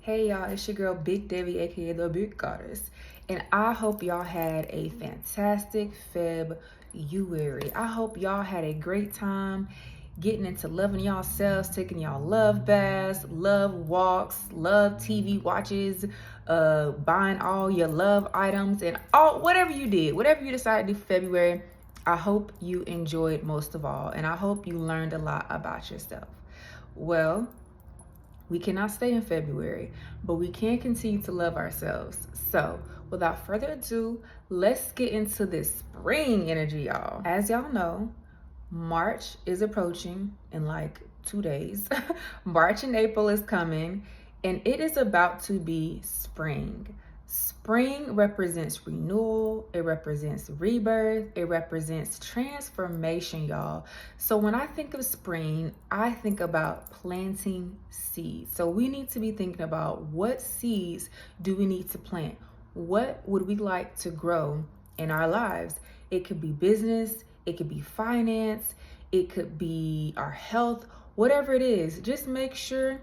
Hey y'all, it's your girl Big Debbie, aka the Big Goddess, and I hope y'all had a fantastic February. I hope y'all had a great time getting into loving yourselves, taking y'all love baths, love walks, love TV watches, buying all your love items, and all whatever you did, whatever you decided to do for February. I hope you enjoyed most of all, and I hope you learned a lot about yourself. Well, we cannot stay in February, but we can continue to love ourselves. So, without further ado, let's get into this spring energy, y'all. As y'all know, March is approaching in like 2 days. March and April is coming, and it is about to be spring. Spring represents renewal, it represents rebirth, it represents transformation, y'all. So when I think of spring, I think about planting seeds. So we need to be thinking about what seeds do we need to plant? What would we like to grow in our lives? It could be business, it could be finance, it could be our health, whatever it is. Just make sure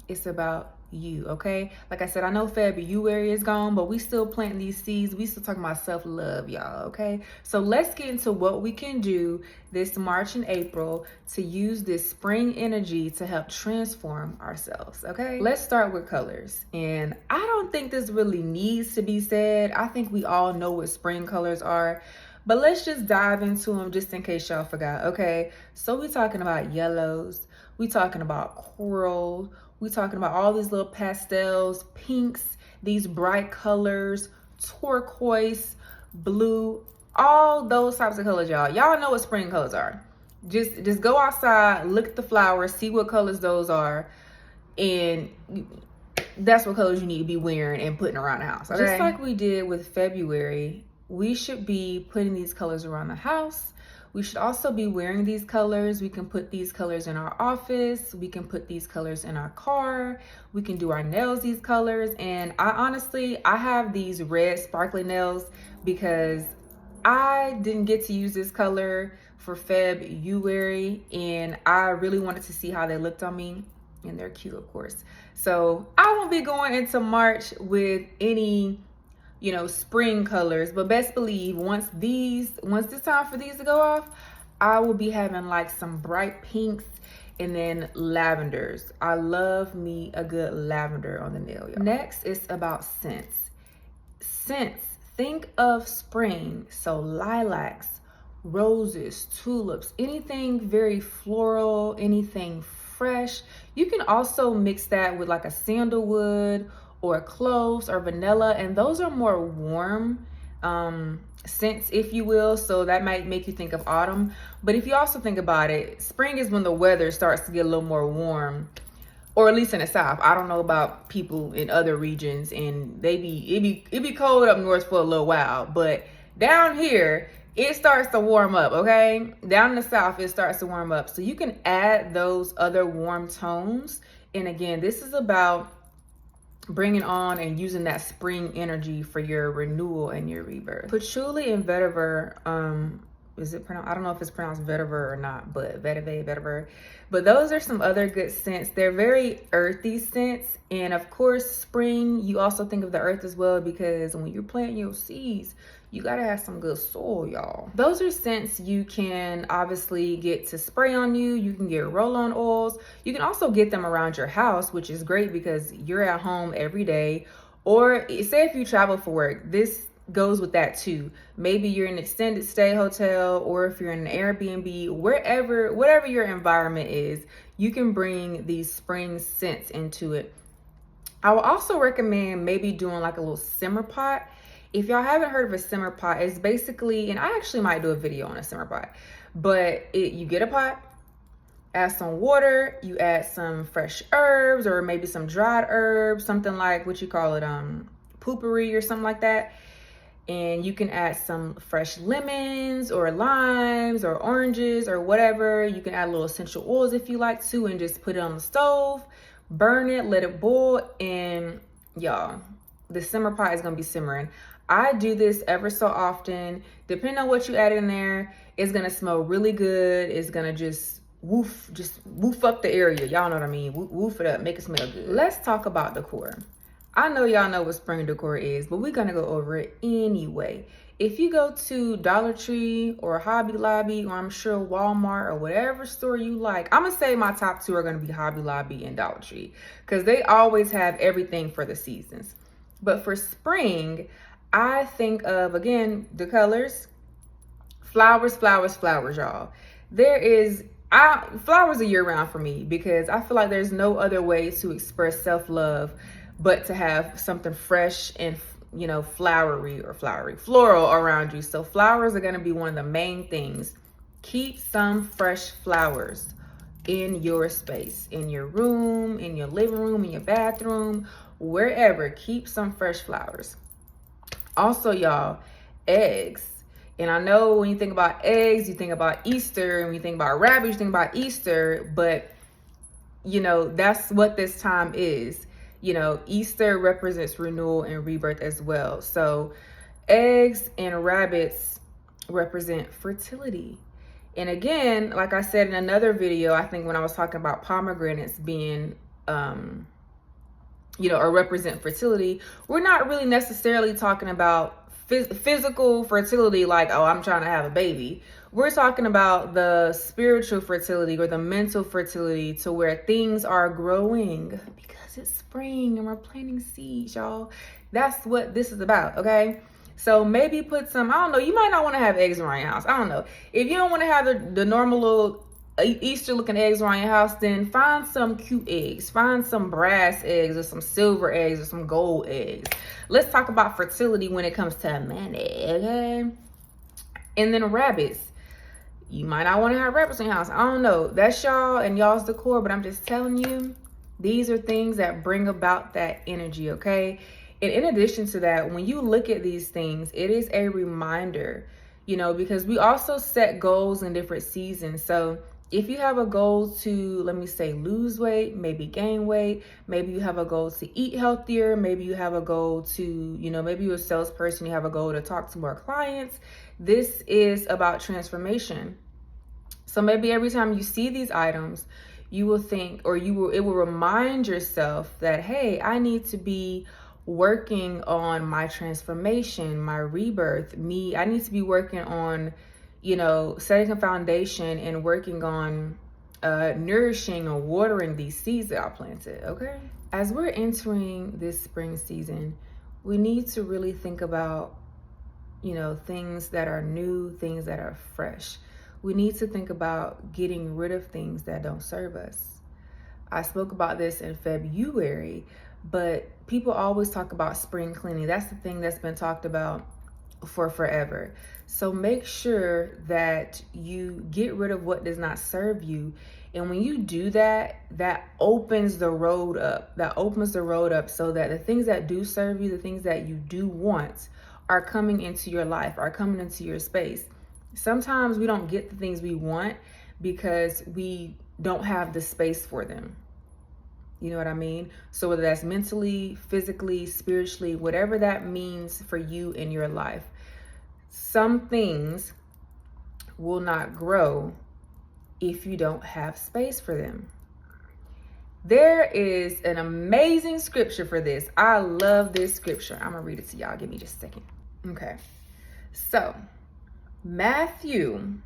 it's about you, okay? Like I said, I know February is gone, but we still planting these seeds. We still talking about self-love, y'all, okay? So let's get into what we can do this March and April to use this spring energy to help transform ourselves, okay? Let's start with colors. And I don't think this really needs to be said. I think we all know what spring colors are, but let's just dive into them just in case y'all forgot, okay? So we're talking about yellows, we're talking about coral, we're talking about all these little pastels, pinks, these bright colors, turquoise, blue, all those types of colors, y'all. Y'all know what spring colors are. Just go outside, look at the flowers, see what colors those are, and that's what colors you need to be wearing and putting around the house, okay? Just like we did with February, we should be putting these colors around the house. We should also be wearing these colors. We can put these colors in our office. We can put these colors in our car. We can do our nails these colors. And I have these red sparkly nails because I didn't get to use this color for February, and I really wanted to see how they looked on me, and they're cute, of course. So I won't be going into March with any spring colors, but best believe once it's time for these to go off, I will be having like some bright pinks and then lavenders. I love me a good lavender on the nail, y'all. Next is about scents. Scents, think of spring, so lilacs, roses, tulips, anything very floral, anything fresh. You can also mix that with like a sandalwood or cloves or vanilla, and those are more warm scents, if you will, so that might make you think of autumn. But if you also think about it, spring is when the weather starts to get a little more warm, or at least in the South. I don't know about people in other regions, and it be cold up north for a little while, but down here it starts to warm up, okay? Down in the South it starts to warm up, so you can add those other warm tones. And again, this is about bringing on and using that spring energy for your renewal and your rebirth. Patchouli and vetiver, I don't know if it's pronounced vetiver or not, but vetiver. But those are some other good scents. They're very earthy scents. And of course, spring, you also think of the earth as well, because when you're planting your seeds, you gotta have some good soil, y'all. Those are scents you can obviously get to spray on you. You can get roll-on oils. You can also get them around your house, which is great because you're at home every day. Or say if you travel for work, this goes with that too. Maybe you're in an extended stay hotel, or if you're in an Airbnb, whatever your environment is, you can bring these spring scents into it. I will also recommend maybe doing like a little simmer pot. If y'all haven't heard of a simmer pot, it's basically, and I actually might do a video on a simmer pot, but you get a pot, add some water, you add some fresh herbs or maybe some dried herbs, something like poopery or something like that. And you can add some fresh lemons or limes or oranges or whatever. You can add little essential oils if you like to, and just put it on the stove, burn it, let it boil, and y'all, the simmer pot is gonna be simmering. I do this ever so often. Depending on what you add in there, it's gonna smell really good. It's gonna just just woof up the area. Y'all know what I mean. Woof it up, make it smell good. Let's talk about decor. I know y'all know what spring decor is, but we're gonna go over it anyway. If you go to Dollar Tree or Hobby Lobby, or I'm sure Walmart or whatever store you like, I'm gonna say my top two are gonna be Hobby Lobby and Dollar Tree, because they always have everything for the seasons. But for spring, I think of, again, the colors, flowers, flowers, flowers, y'all. Flowers are year round for me, because I feel like there's no other way to express self-love but to have something fresh and floral around you. So flowers are going to be one of the main things. Keep some fresh flowers in your space, in your room, in your living room, in your bathroom, wherever. Keep some fresh flowers. Also, y'all, eggs. And I know when you think about eggs, you think about Easter, and when you think about rabbits, you think about Easter, but that's what this time is. Easter represents renewal and rebirth as well. So eggs and rabbits represent fertility. And again, like I said in another video, I think when I was talking about pomegranates being, or represent fertility, we're not really necessarily talking about physical fertility, like, oh, I'm trying to have a baby. We're talking about the spiritual fertility or the mental fertility, to where things are growing because it's spring and we're planting seeds, y'all. That's what this is about, okay? So maybe put some, I don't know, you might not want to have eggs around your house. I don't know. If you don't want to have the normal little Easter looking eggs around your house, then find some cute eggs. Find some brass eggs or some silver eggs or some gold eggs. Let's talk about fertility when it comes to money, okay? And then rabbits. You might not want to have rabbits in your house. I don't know. That's y'all and y'all's decor, but I'm just telling you, these are things that bring about that energy, okay? And in addition to that, when you look at these things, it is a reminder, because we also set goals in different seasons. So if you have a goal to, let me say, lose weight, maybe gain weight, maybe you have a goal to eat healthier, maybe you have a goal to, maybe you're a salesperson, you have a goal to talk to more clients. This is about transformation. So maybe every time you see these items, you will think, or it will remind yourself that, hey, I need to be working on my transformation, my rebirth. I need to be working on setting a foundation and working on nourishing or watering these seeds that I planted, okay? As we're entering this spring season, we need to really think about, things that are new, things that are fresh. We need to think about getting rid of things that don't serve us. I spoke about this in February, but people always talk about spring cleaning. That's the thing that's been talked about for forever. So make sure that you get rid of what does not serve you. And when you do that, that opens the road up. So that the things that do serve you, the things that you do want, are coming into your life, are coming into your space. Sometimes we don't get the things we want because we don't have the space for them. You know what I mean? So whether that's mentally, physically, spiritually, whatever that means for you in your life, some things will not grow if you don't have space for them. There is an amazing scripture for this. I love this scripture. I'm going to read it to y'all. Give me just a second. Okay. So, Matthew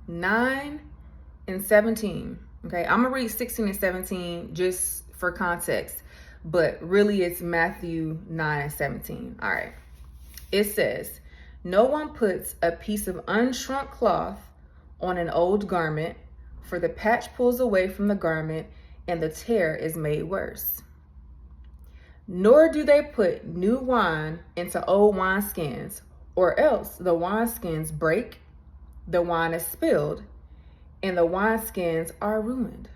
9:17. Okay. I'm going to read 16 and 17 just for context, but really it's Matthew 9:17. All right. It says, "No one puts a piece of unshrunk cloth on an old garment, for the patch pulls away from the garment and the tear is made worse. Nor do they put new wine into old wineskins, or else the wineskins break, the wine is spilled, and the wineskins are ruined.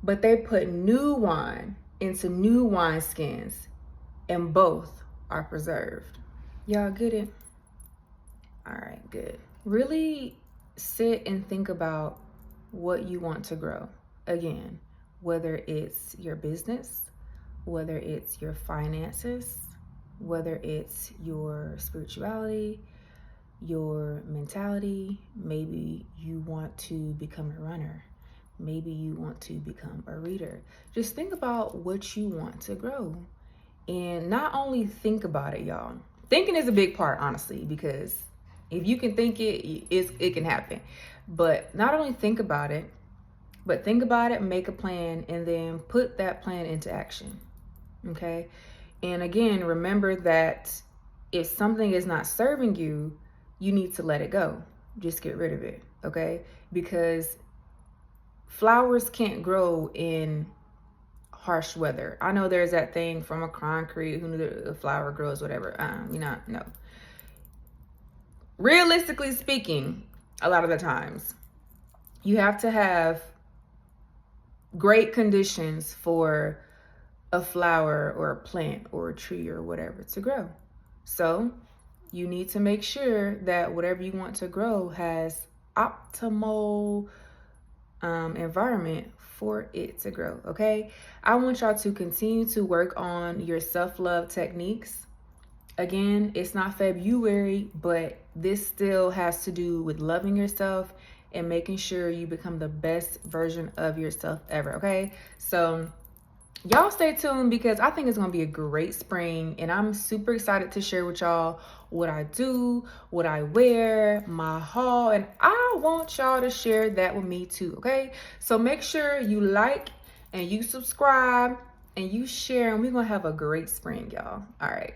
But they put new wine into new wineskins, and both are preserved." Y'all get it? All right, good. Really sit and think about what you want to grow. Again, whether it's your business, whether it's your finances, whether it's your spirituality, your mentality. Maybe you want to become a runner. Maybe you want to become a reader. Just think about what you want to grow. And not only think about it, y'all. Thinking is a big part, honestly, because if you can think it can happen. But not only think about it, but think about it, make a plan, and then put that plan into action. Okay? And again, remember that if something is not serving you, you need to let it go. Just get rid of it. Okay? Because flowers can't grow in harsh weather. I know there's that thing from a concrete, who knew the flower grows, whatever. No. Realistically speaking, a lot of the times, you have to have great conditions for a flower or a plant or a tree or whatever to grow. So you need to make sure that whatever you want to grow has optimal environment for it to grow. Okay, I want y'all to continue to work on your self-love techniques. Again, it's not February, but this still has to do with loving yourself and making sure you become the best version of yourself ever. Okay, so y'all stay tuned because I think it's going to be a great spring, and I'm super excited to share with y'all what I do, what I wear, my haul, and I want y'all to share that with me too, okay? So make sure you like and you subscribe and you share, and we're going to have a great spring, y'all. All right.